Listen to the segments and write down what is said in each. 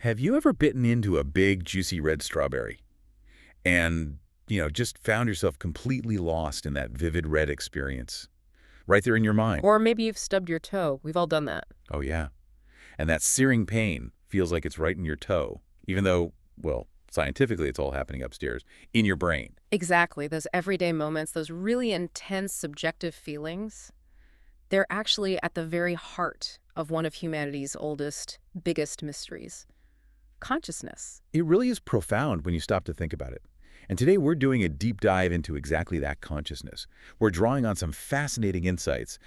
Have you ever bitten into a big, juicy red strawberry and, just found yourself completely lost in that vivid red experience? Right there in your mind. Or maybe you've stubbed your toe. We've all done that. Oh, yeah. And that searing pain feels like it's right in your toe, even though, well, scientifically it's all happening upstairs in your brain. Exactly. Those everyday moments, those really intense subjective feelings, they're actually at the very heart of one of humanity's oldest, biggest mysteries: consciousness. It really is profound when you stop to think about it. And today we're doing a deep dive into exactly that consciousness. We're drawing on some fascinating insights,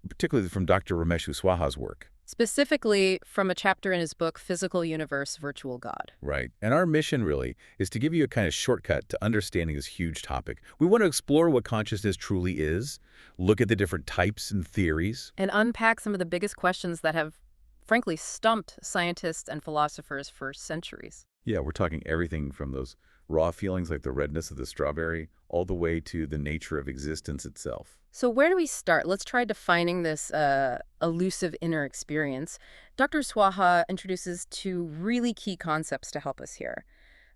particularly from Dr. Ramesh Kushwaha's work. Specifically from a chapter in his book, Physical Universe, Virtual God. Right. And our mission really is to give you a kind of shortcut to understanding this huge topic. We want to explore what consciousness truly is, look at the different types and theories, And unpack some of the biggest questions that have, frankly, stumped scientists and philosophers for centuries. Yeah, we're talking everything from those raw feelings like the redness of the strawberry all the way to the nature of existence itself. So where do we start? Let's try defining this elusive inner experience. Dr. Swaha introduces two really key concepts to help us here: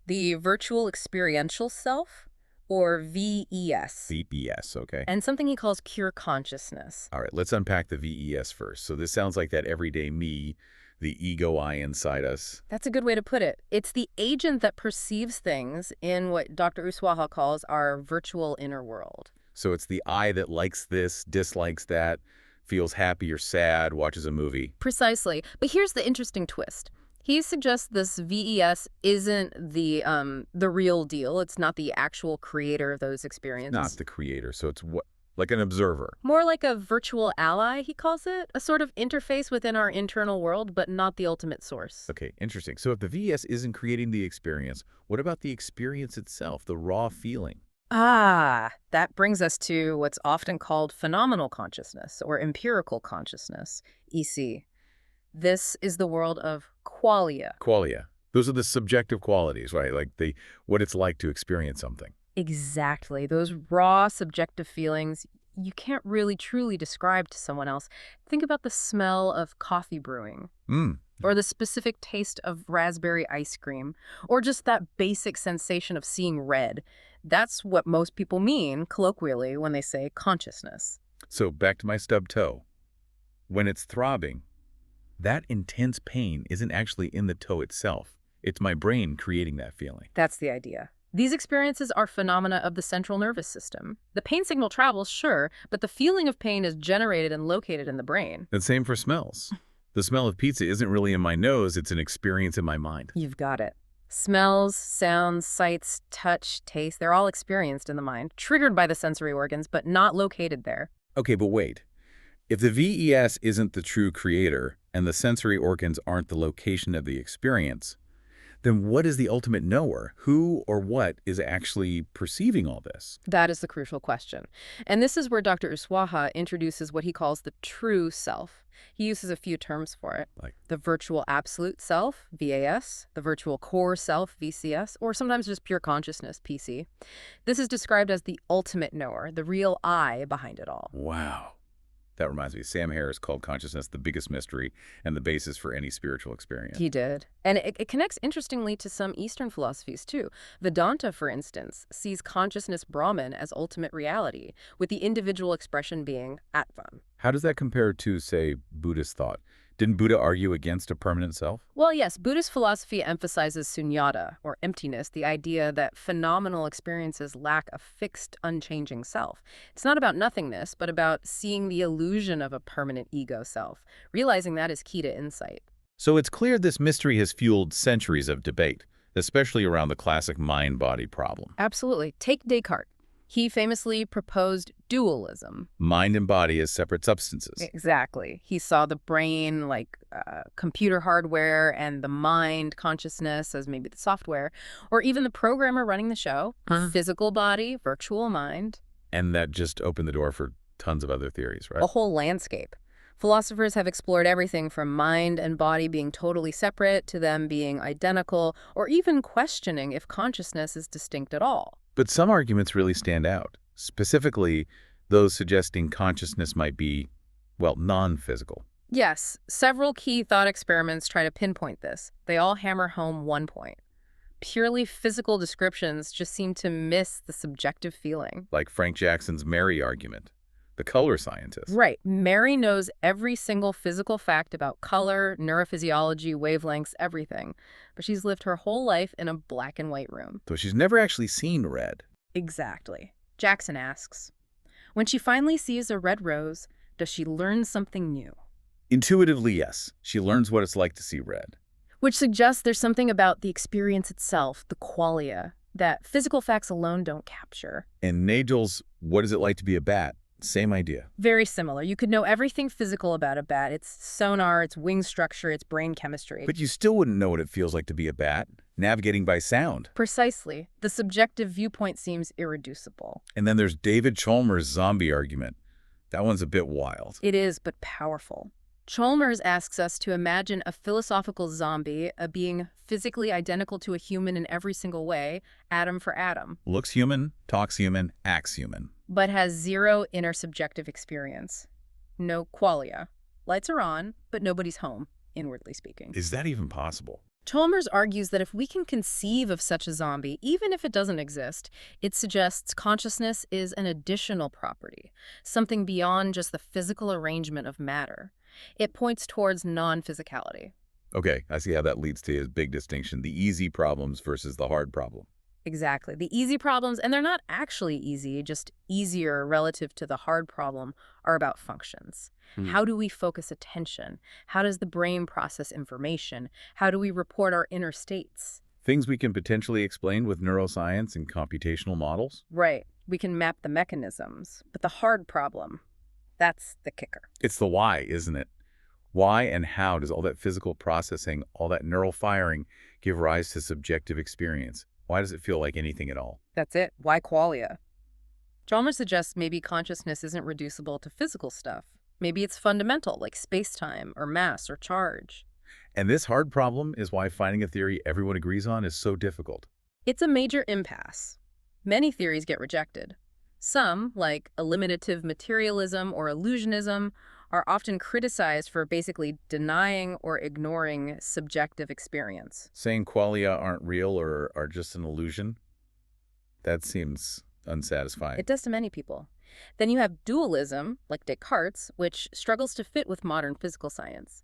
the virtual experiential self, or VES, VES, okay. and something he calls pure consciousness. All right, let's unpack the VES first. So this sounds like that everyday me, the ego I inside us. That's a good way to put it. It's the agent that perceives things in what Dr. Uswaha calls our virtual inner world. So it's the I that likes this, dislikes that, feels happy or sad, watches a movie. Precisely. But here's the interesting twist. He suggests this VES isn't the real deal. It's not the actual creator of those experiences. Not the creator, so it's what, like an observer. More like a virtual ally, he calls it. A sort of interface within our internal world, but not the ultimate source. Okay, interesting. So if the VES isn't creating the experience, what about the experience itself, the raw feeling? That brings us to what's often called phenomenal consciousness or empirical consciousness, EC. This is the world of qualia. Qualia. Those are the subjective qualities, right? Like what it's like to experience something. Exactly. Those raw, subjective feelings you can't really truly describe to someone else. Think about the smell of coffee brewing. Or the specific taste of raspberry ice cream, or just that basic sensation of seeing red. That's what most people mean, colloquially, when they say consciousness. So back to my stubbed toe. When it's throbbing, that intense pain isn't actually in the toe itself. It's my brain creating that feeling. That's the idea. These experiences are phenomena of the central nervous system. The pain signal travels, sure, but the feeling of pain is generated and located in the brain. And same for smells. The smell of pizza isn't really in my nose, it's an experience in my mind. You've got it. Smells, sounds, sights, touch, taste, they're all experienced in the mind, triggered by the sensory organs, but not located there. Okay, but wait. If the VES isn't the true creator and the sensory organs aren't the location of the experience, then what is the ultimate knower? Who or what is actually perceiving all this? That is the crucial question. And this is where Dr. Uswaha introduces what he calls the true self. He uses a few terms for it, Like the virtual absolute self, VAS, the virtual core self, VCS, or sometimes just pure consciousness, PC. This is described as the ultimate knower, the real I behind it all. wow. That reminds me, Sam Harris called consciousness the biggest mystery and the basis for any spiritual experience. He did. And it connects interestingly to some Eastern philosophies, too. Vedanta, for instance, sees consciousness Brahman as ultimate reality, with the individual expression being Atman. How does that compare to, say, Buddhist thought? Didn't Buddha argue against a permanent self? Well, yes, Buddhist philosophy emphasizes sunyata, or emptiness, the idea that phenomenal experiences lack a fixed, unchanging self. It's not about nothingness, but about seeing the illusion of a permanent ego self. Realizing that is key to insight. So it's clear this mystery has fueled centuries of debate, especially around the classic mind-body problem. Absolutely. Take Descartes. He famously proposed dualism. Mind and body as separate substances. Exactly. He saw the brain like computer hardware and the mind, consciousness, as maybe the software, or even the programmer running the show, physical body, virtual mind. And that just opened the door for tons of other theories, right? A whole landscape. Philosophers have explored everything from mind and body being totally separate to them being identical, or even questioning if consciousness is distinct at all. But some arguments really stand out, specifically those suggesting consciousness might be, well, non-physical. Yes, several key thought experiments try to pinpoint this. They all hammer home one point. Purely physical descriptions just seem to miss the subjective feeling. Like Frank Jackson's Mary argument, the color scientist. Right. Mary knows every single physical fact about color, neurophysiology, wavelengths, everything. But she's lived her whole life in a black and white room. So she's never actually seen red. Exactly. Jackson asks, when she finally sees a red rose, does she learn something new? Intuitively, yes. She learns what it's like to see red. Which suggests there's something about the experience itself, the qualia, that physical facts alone don't capture. And Nagel's What Is It Like to Be a Bat? Same idea. Very similar. You could know everything physical about a bat, its sonar, its wing structure, its brain chemistry. But you still wouldn't know what it feels like to be a bat, navigating by sound. Precisely. The subjective viewpoint seems irreducible. And then there's David Chalmers' zombie argument. That one's a bit wild. It is, but powerful. Chalmers asks us to imagine a philosophical zombie, a being physically identical to a human in every single way, atom for atom. Looks human, talks human, acts human. But has zero inner subjective experience. No qualia. Lights are on, but nobody's home, inwardly speaking. Is that even possible? Chalmers argues that if we can conceive of such a zombie, even if it doesn't exist, it suggests consciousness is an additional property, something beyond just the physical arrangement of matter. It points towards non-physicality. Okay, I see how that leads to his big distinction, the easy problems versus the hard problem. Exactly. The easy problems, and they're not actually easy, just easier relative to the hard problem, are about functions. How do we focus attention? How does the brain process information? How do we report our inner states? Things we can potentially explain with neuroscience and computational models? Right. We can map the mechanisms. But the hard problem, that's the kicker. It's the why, isn't it? Why and how does all that physical processing, all that neural firing, give rise to subjective experience? Why does it feel like anything at all? That's it. Why qualia? Chalmers suggests maybe consciousness isn't reducible to physical stuff. Maybe it's fundamental, like space-time or mass or charge. And this hard problem is why finding a theory everyone agrees on is so difficult. It's a major impasse. Many theories get rejected. Some, like eliminative materialism or illusionism, are often criticized for basically denying or ignoring subjective experience. Saying qualia aren't real or are just an illusion? That seems unsatisfying. It does to many people. Then you have dualism, like Descartes', which struggles to fit with modern physical science.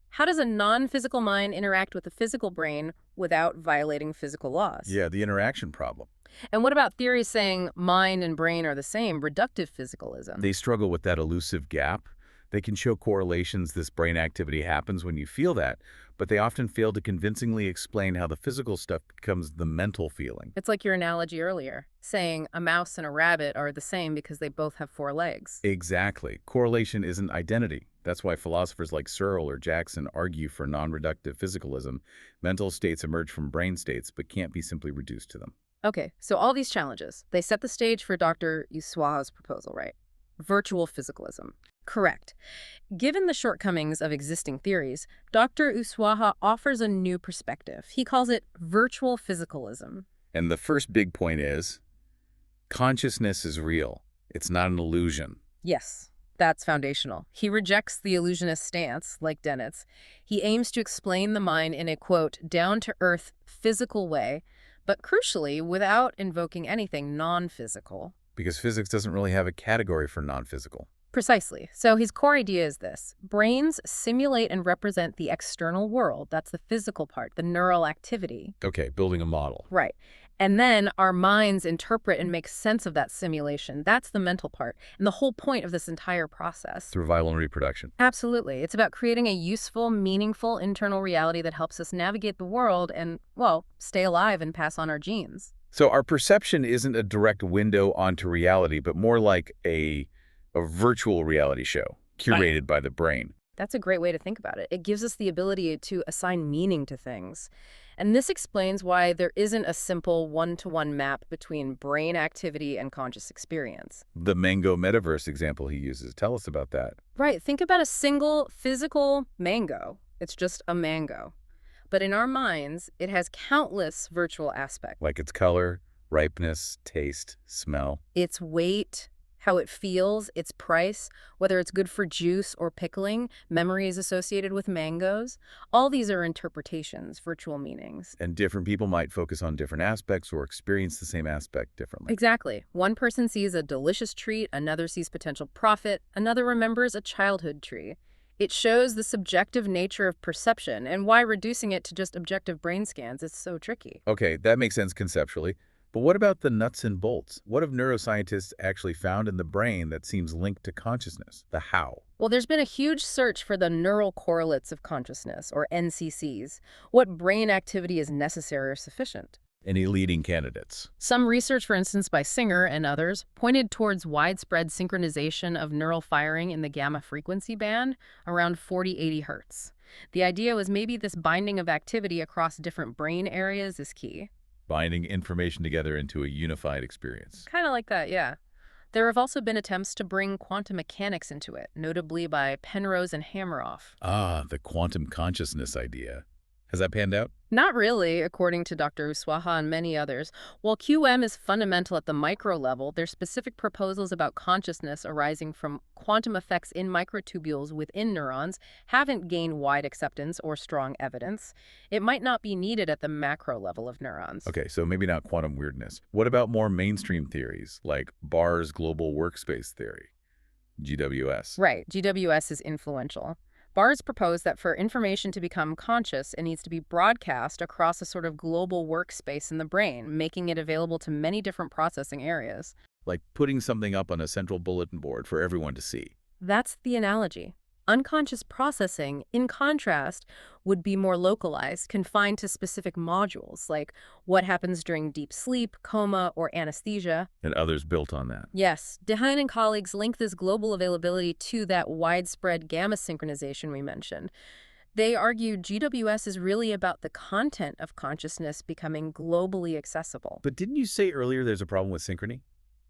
How does a non-physical mind interact with the physical brain without violating physical laws? Yeah, the interaction problem. And what about theories saying mind and brain are the same, reductive physicalism? They struggle with that elusive gap. They can show correlations this brain activity happens when you feel that, but they often fail to convincingly explain how the physical stuff becomes the mental feeling. It's like your analogy earlier, saying a mouse and a rabbit are the same because they both have 4 legs. Exactly. Correlation isn't identity. That's why philosophers like Searle or Jackson argue for non-reductive physicalism. Mental states emerge from brain states, but can't be simply reduced to them. Okay, so all these challenges, they set the stage for Dr. Kushwaha's proposal, right? Virtual physicalism. Correct. Given the shortcomings of existing theories, Dr. Kushwaha offers a new perspective. He calls it virtual physicalism. And the first big point is, consciousness is real. It's not an illusion. Yes, that's foundational. He rejects the illusionist stance, like Dennett's. He aims to explain the mind in a, quote, down-to-earth physical way, but crucially, without invoking anything non-physical. Because physics doesn't really have a category for non-physical. Precisely. So his core idea is this. Brains simulate and represent the external world. That's the physical part, the neural activity. Okay, building a model. Right. And then our minds interpret and make sense of that simulation. That's the mental part. And the whole point of this entire process. Survival and reproduction. Absolutely. It's about creating a useful, meaningful internal reality that helps us navigate the world and, well, stay alive and pass on our genes. So our perception isn't a direct window onto reality, but more like a virtual reality show curated by the brain. That's a great way to think about it. It gives us the ability to assign meaning to things. And this explains why there isn't a simple one-to-one map between brain activity and conscious experience. The mango metaverse example he uses. Tell us about that. Right. Think about a single physical mango. It's just a mango. But in our minds, it has countless virtual aspects. Like its color, ripeness, taste, smell. Its weight, how it feels, its price, whether it's good for juice or pickling, memories associated with mangoes. All these are interpretations, virtual meanings. And different people might focus on different aspects or experience the same aspect differently. Exactly. One person sees a delicious treat, another sees potential profit, another remembers a childhood tree. It shows the subjective nature of perception and why reducing it to just objective brain scans is so tricky. Okay, that makes sense conceptually. But what about the nuts and bolts? What have neuroscientists actually found in the brain that seems linked to consciousness? The how? Well, there's been a huge search for the neural correlates of consciousness, or NCCs. What brain activity is necessary or sufficient? Any leading candidates? Some research, for instance, by Singer and others, pointed towards widespread synchronization of neural firing in the gamma frequency band around 40-80 hertz. The idea was maybe this binding of activity across different brain areas is key. Binding information together into a unified experience. Kind of like that, yeah. There have also been attempts to bring quantum mechanics into it, notably by Penrose and Hameroff. Ah, the quantum consciousness idea. Has that panned out? Not really, according to Dr. Kushwaha and many others. While QM is fundamental at the micro level, their specific proposals about consciousness arising from quantum effects in microtubules within neurons haven't gained wide acceptance or strong evidence. It might not be needed at the macro level of neurons. Okay, so maybe not quantum weirdness. What about more mainstream theories, like Barr's global workspace theory, GWS? Right, GWS is influential. Barr's proposed that for information to become conscious, it needs to be broadcast across a sort of global workspace in the brain, making it available to many different processing areas. Like putting something up on a central bulletin board for everyone to see. That's the analogy. Unconscious processing, in contrast, would be more localized, confined to specific modules, like what happens during deep sleep, coma, or anesthesia. And others built on that. Yes, DeHaan and colleagues link this global availability to that widespread gamma synchronization we mentioned. They argue GWS is really about the content of consciousness becoming globally accessible. But didn't you say earlier there's a problem with synchrony?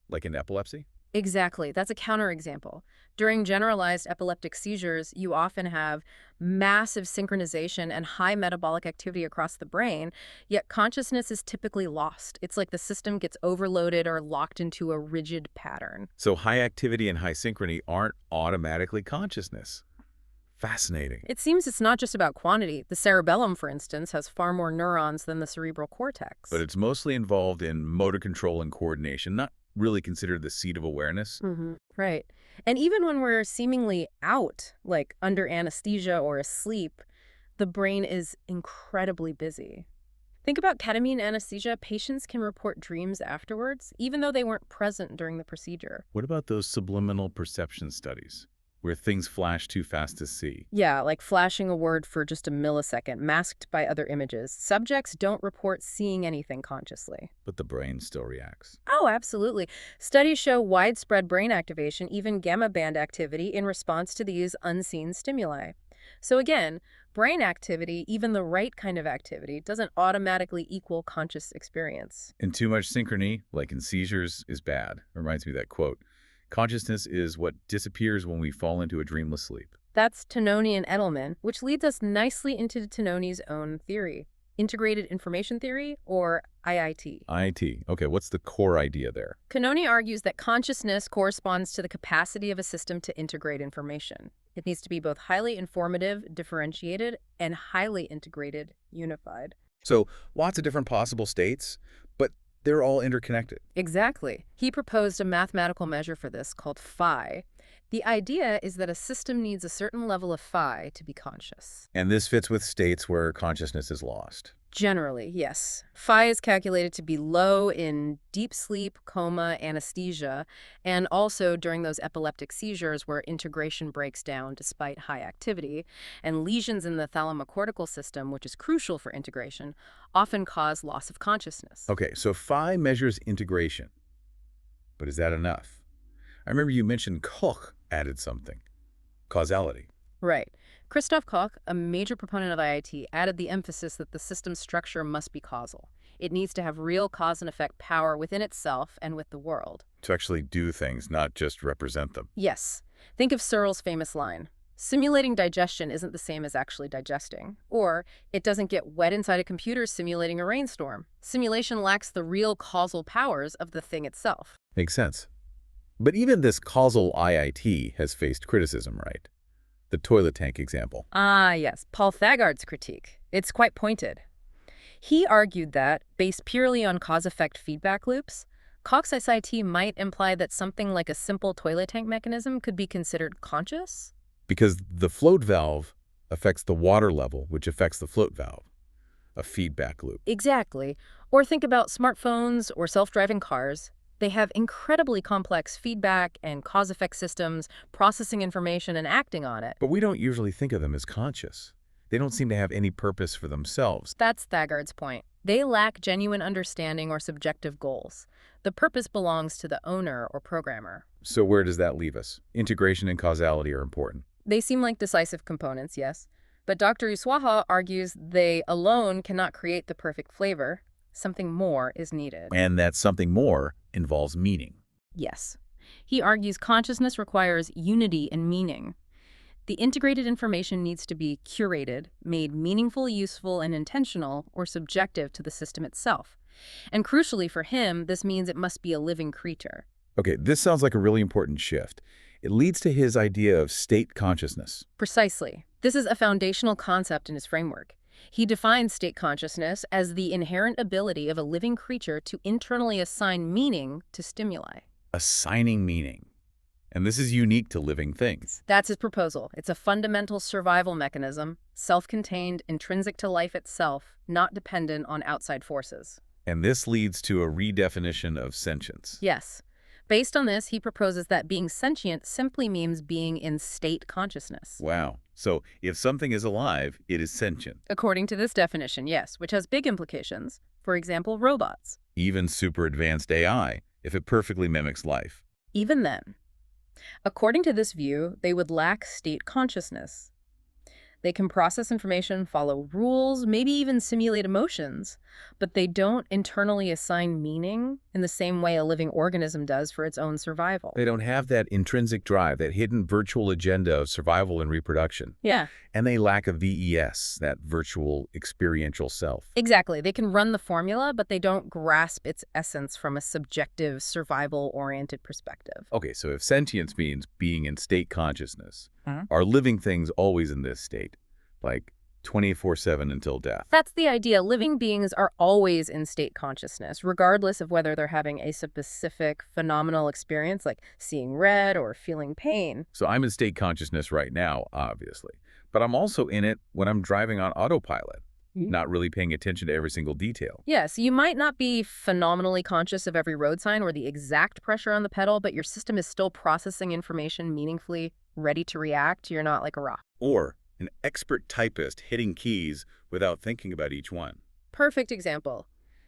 Like in epilepsy? Exactly. That's a counterexample. During generalized epileptic seizures, you often have massive synchronization and high metabolic activity across the brain, yet consciousness is typically lost. It's like the system gets overloaded or locked into a rigid pattern. So high activity and high synchrony aren't automatically consciousness. Fascinating. It seems it's not just about quantity. The cerebellum, for instance, has far more neurons than the cerebral cortex. But it's mostly involved in motor control and coordination, not really considered the seat of awareness. Right. And even when we're seemingly out, like under anesthesia or asleep, the brain is incredibly busy. Think about ketamine anesthesia. Patients can report dreams afterwards, even though they weren't present during the procedure. What about those subliminal perception studies, where things flash too fast to see? Yeah, like flashing a word for just a millisecond, masked by other images. Subjects don't report seeing anything consciously. But the brain still reacts. Oh, absolutely. Studies show widespread brain activation, even gamma band activity, in response to these unseen stimuli. So again, brain activity, even the right kind of activity, doesn't automatically equal conscious experience. And too much synchrony, like in seizures, is bad. Reminds me of that quote. Consciousness is what disappears when we fall into a dreamless sleep. That's Tononi and Edelman, which leads us nicely into Tononi's own theory, integrated information theory, or IIT. IIT. Okay, what's the core idea there? Tononi argues that consciousness corresponds to the capacity of a system to integrate information. It needs to be both highly informative, differentiated, and highly integrated, unified. So lots of different possible states, but they're all interconnected. Exactly. He proposed a mathematical measure for this called phi. The idea is that a system needs a certain level of phi to be conscious. And this fits with states where consciousness is lost. Generally, yes. Phi is calculated to be low in deep sleep, coma, anesthesia, and also during those epileptic seizures where integration breaks down despite high activity, and lesions in the thalamocortical system, which is crucial for integration, often cause loss of consciousness. Okay, so phi measures integration. But is that enough? I remember you mentioned Koch added something. Causality. Right. Christoph Koch, a major proponent of IIT, added the emphasis that the system structure must be causal. It needs to have real cause and effect power within itself and with the world. To actually do things, not just represent them. Yes. Think of Searle's famous line, simulating digestion isn't the same as actually digesting. Or, it doesn't get wet inside a computer simulating a rainstorm. Simulation lacks the real causal powers of the thing itself. Makes sense. But even this causal IIT has faced criticism, right? The toilet tank example. Ah, yes, Paul Thagard's critique. It's quite pointed. He argued that, based purely on cause-effect feedback loops, Cox's IT might imply that something like a simple toilet tank mechanism could be considered conscious? Because the float valve affects the water level, which affects the float valve. A feedback loop. Exactly. Or think about smartphones or self-driving cars. They have incredibly complex feedback and cause-effect systems, processing information and acting on it. But we don't usually think of them as conscious. They don't seem to have any purpose for themselves. That's Thagard's point. They lack genuine understanding or subjective goals. The purpose belongs to the owner or programmer. So where does that leave us? Integration and causality are important. They seem like decisive components, yes. But Dr. Kushwaha argues they alone cannot create the perfect flavor. Something more is needed. And that something more involves meaning. Yes. He argues consciousness requires unity and meaning. The integrated information needs to be curated, made meaningful, useful, and intentional, or subjective to the system itself. And crucially for him, this means it must be a living creature. Okay, this sounds like a really important shift. It leads to his idea of state consciousness. Precisely. This is a foundational concept in his framework. He defines state consciousness as the inherent ability of a living creature to internally assign meaning to stimuli. Assigning meaning. And this is unique to living things. That's his proposal. It's a fundamental survival mechanism, self-contained, intrinsic to life itself, not dependent on outside forces. And this leads to a redefinition of sentience. Yes. Based on this, he proposes that being sentient simply means being in state consciousness. Wow. So if something is alive, it is sentient. According to this definition, yes, which has big implications. For example, robots. Even super advanced AI, if it perfectly mimics life. Even then. According to this view, they would lack state consciousness. They can process information, follow rules, maybe even simulate emotions, but they don't internally assign meaning in the same way a living organism does for its own survival. They don't have that intrinsic drive, that hidden virtual agenda of survival and reproduction. Yeah. And they lack a VES, that virtual experiential self. Exactly. They can run the formula, but they don't grasp its essence from a subjective, survival-oriented perspective. Okay, so if sentience means being in state consciousness, are living things always in this state? Like 24/7 until death? That's the idea. Living beings are always in state consciousness, regardless of whether they're having a specific phenomenal experience like seeing red or feeling pain. So I'm in state consciousness right now, obviously. But I'm also in it when I'm driving on autopilot, not really paying attention to every single detail. Yes, you might not be phenomenally conscious of every road sign or the exact pressure on the pedal, but your system is still processing information meaningfully, ready to react. You're not like a rock. Or an expert typist hitting keys without thinking about each one. Perfect example.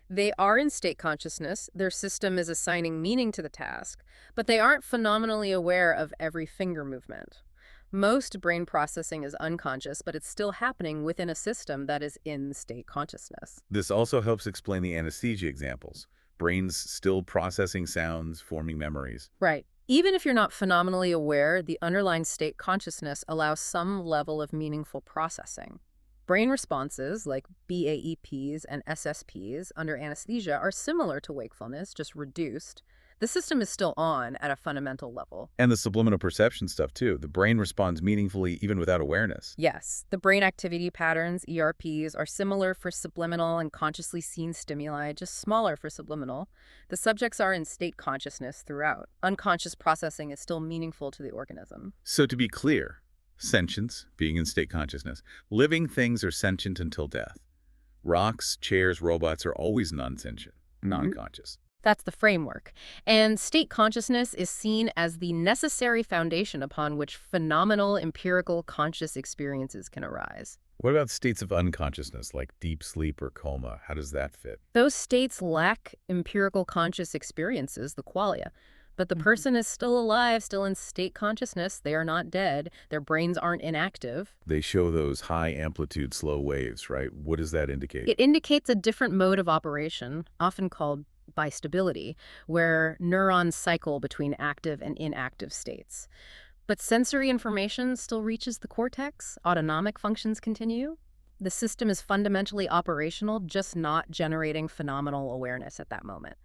They are in state consciousness, their system is assigning meaning to the task, but they aren't phenomenally aware of every finger movement. Most brain processing is unconscious, but it's still happening within a system that is in state consciousness. This also helps explain the anesthesia examples. Brains still processing sounds, forming memories. Right. Even if you're not phenomenally aware, the underlying state consciousness allows some level of meaningful processing. Brain responses, like BAEPs and SSPs under anesthesia, are similar to wakefulness, just reduced. The system is still on at a fundamental level. And the subliminal perception stuff, too. The brain responds meaningfully even without awareness. Yes, the brain activity patterns, ERPs, are similar for subliminal and consciously seen stimuli, just smaller for subliminal. The subjects are in state consciousness throughout. Unconscious processing is still meaningful to the organism. So to be clear, sentience, being in state consciousness, living things are sentient until death. Rocks, chairs, robots are always non-sentient, non-conscious. That's the framework. And state consciousness is seen as the necessary foundation upon which phenomenal, empirical, conscious experiences can arise. What about states of unconsciousness, like deep sleep or coma? How does that fit? Those states lack empirical conscious experiences, the qualia. But the person is still alive, still in state consciousness. They are not dead. Their brains aren't inactive. They show those high-amplitude slow waves, right? What does that indicate? It indicates a different mode of operation, often called bistability, where neurons cycle between active and inactive states. But sensory information still reaches the cortex. Autonomic functions continue. The system is fundamentally operational, just not generating phenomenal awareness at that moment.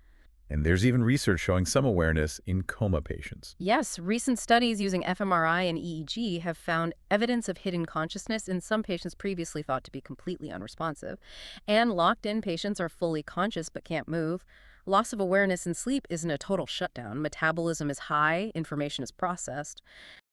And there's even research showing some awareness in coma patients. Yes, recent studies using fMRI and EEG have found evidence of hidden consciousness in some patients previously thought to be completely unresponsive. And locked-in patients are fully conscious but can't move. Loss of awareness in sleep isn't a total shutdown. Metabolism is high, information is processed.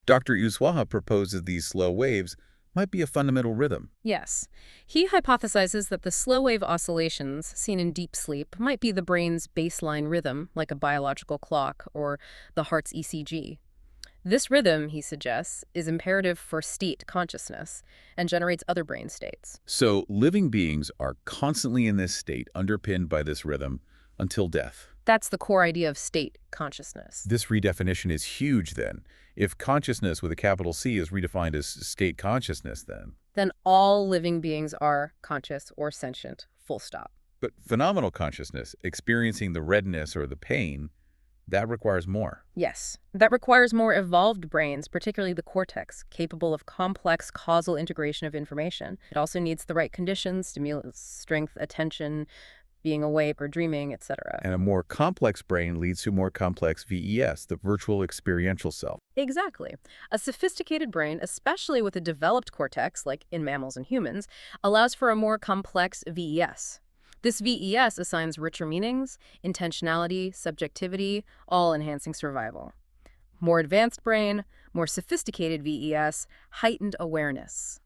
Dr. Kushwaha proposes these slow waves might be a fundamental rhythm. Yes. He hypothesizes that the slow-wave oscillations seen in deep sleep might be the brain's baseline rhythm, like a biological clock or the heart's ECG. This rhythm, he suggests, is imperative for state consciousness and generates other brain states. So living beings are constantly in this state, underpinned by this rhythm, until death. That's the core idea of state consciousness. This redefinition is huge then. If consciousness with a capital C is redefined as state consciousness Then all living beings are conscious or sentient, full stop. But phenomenal consciousness, experiencing the redness or the pain, that requires more. Yes, that requires more evolved brains, particularly the cortex, capable of complex causal integration of information. It also needs the right conditions, stimulus, strength, attention, being awake or dreaming, etc. And a more complex brain leads to more complex VES, the virtual experiential self. Exactly. A sophisticated brain, especially with a developed cortex, like in mammals and humans, allows for a more complex VES. This VES assigns richer meanings, intentionality, subjectivity, all enhancing survival. More advanced brain, more sophisticated VES, heightened awareness.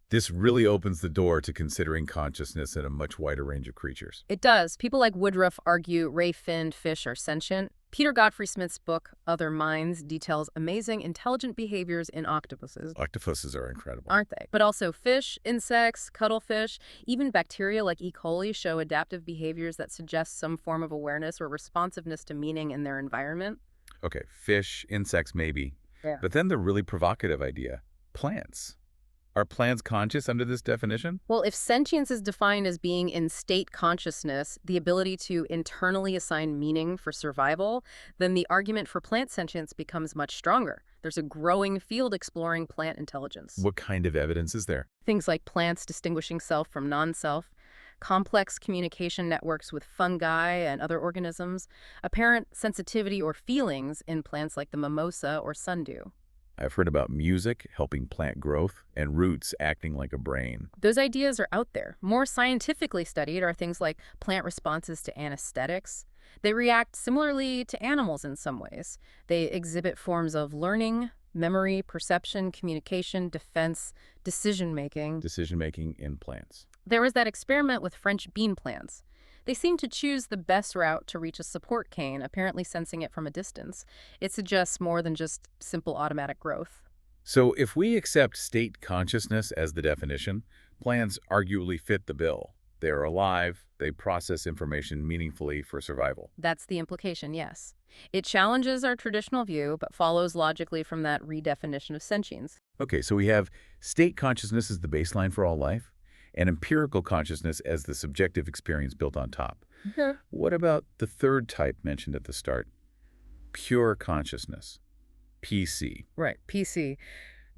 This really opens the door to considering consciousness in a much wider range of creatures. It does. People like Woodruff argue ray-finned fish are sentient. Peter Godfrey Smith's book, Other Minds, details amazing intelligent behaviors in octopuses. Octopuses are incredible. Aren't they? But also fish, insects, cuttlefish, even bacteria like E. coli show adaptive behaviors that suggest some form of awareness or responsiveness to meaning in their environment. Okay, fish, insects maybe. Yeah. But then the really provocative idea, plants. Are plants conscious under this definition? Well, if sentience is defined as being in state consciousness, the ability to internally assign meaning for survival, then the argument for plant sentience becomes much stronger. There's a growing field exploring plant intelligence. What kind of evidence is there? Things like plants distinguishing self from non-self, complex communication networks with fungi and other organisms, apparent sensitivity or feelings in plants like the mimosa or sundew. I've heard about music helping plant growth and roots acting like a brain. Those ideas are out there. More scientifically studied are things like plant responses to anesthetics. They react similarly to animals in some ways. They exhibit forms of learning, memory, perception, communication, defense, decision-making. Decision-making in plants. There was that experiment with French bean plants. They seem to choose the best route to reach a support cane, apparently sensing it from a distance. It suggests more than just simple automatic growth. So if we accept state consciousness as the definition, plants arguably fit the bill. They are alive, they process information meaningfully for survival. That's the implication, yes. It challenges our traditional view, but follows logically from that redefinition of sentience. Okay, so we have state consciousness as the baseline for all life, and empirical consciousness as the subjective experience built on top. Yeah. What about the third type mentioned at the start? Pure consciousness, PC. Right, PC.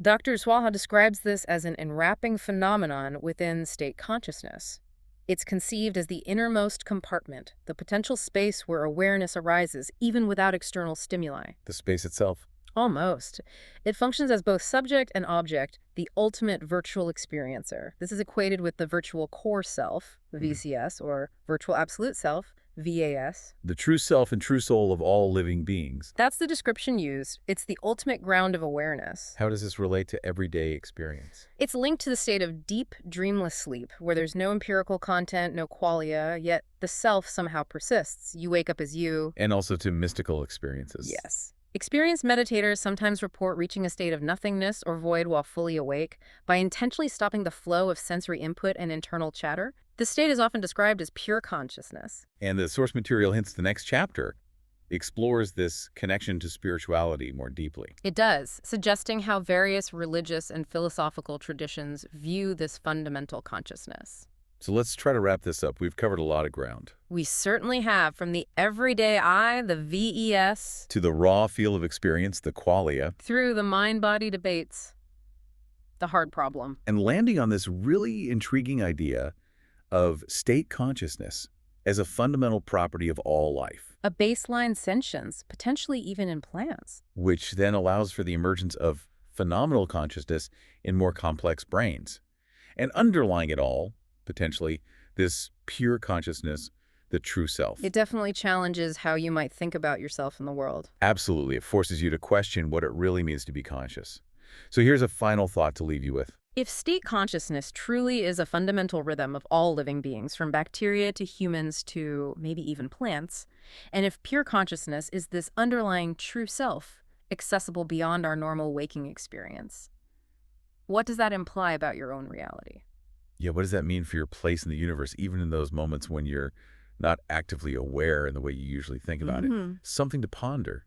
Dr. Kushwaha describes this as an enwrapping phenomenon within state consciousness. It's conceived as the innermost compartment, the potential space where awareness arises even without external stimuli. The space itself. Almost. It functions as both subject and object, the ultimate virtual experiencer. This is equated with the virtual core self, VCS, or virtual absolute self, VAS. The true self and true soul of all living beings. That's the description used. It's the ultimate ground of awareness. How does this relate to everyday experience? It's linked to the state of deep, dreamless sleep, where there's no empirical content, no qualia, yet the self somehow persists. You wake up as you. And also to mystical experiences. Yes. Experienced meditators sometimes report reaching a state of nothingness or void while fully awake by intentionally stopping the flow of sensory input and internal chatter. This state is often described as pure consciousness. And the source material hints the next chapter explores this connection to spirituality more deeply. It does, suggesting how various religious and philosophical traditions view this fundamental consciousness. So let's try to wrap this up. We've covered a lot of ground. We certainly have, from the everyday I, the VES, to the raw feel of experience, the qualia, through the mind-body debates, the hard problem. and landing on this really intriguing idea of state consciousness as a fundamental property of all life, A baseline sentience, potentially even in plants. which then allows for the emergence of phenomenal consciousness in more complex brains. And underlying it all, potentially, this pure consciousness, the true self. It definitely challenges how you might think about yourself in the world. Absolutely. It forces you to question what it really means to be conscious. So here's a final thought to leave you with. If state consciousness truly is a fundamental rhythm of all living beings, from bacteria to humans to maybe even plants, and if pure consciousness is this underlying true self, accessible beyond our normal waking experience, what does that imply about your own reality? Yeah, what does that mean for your place in the universe, even in those moments when you're not actively aware in the way you usually think about it? Something to ponder.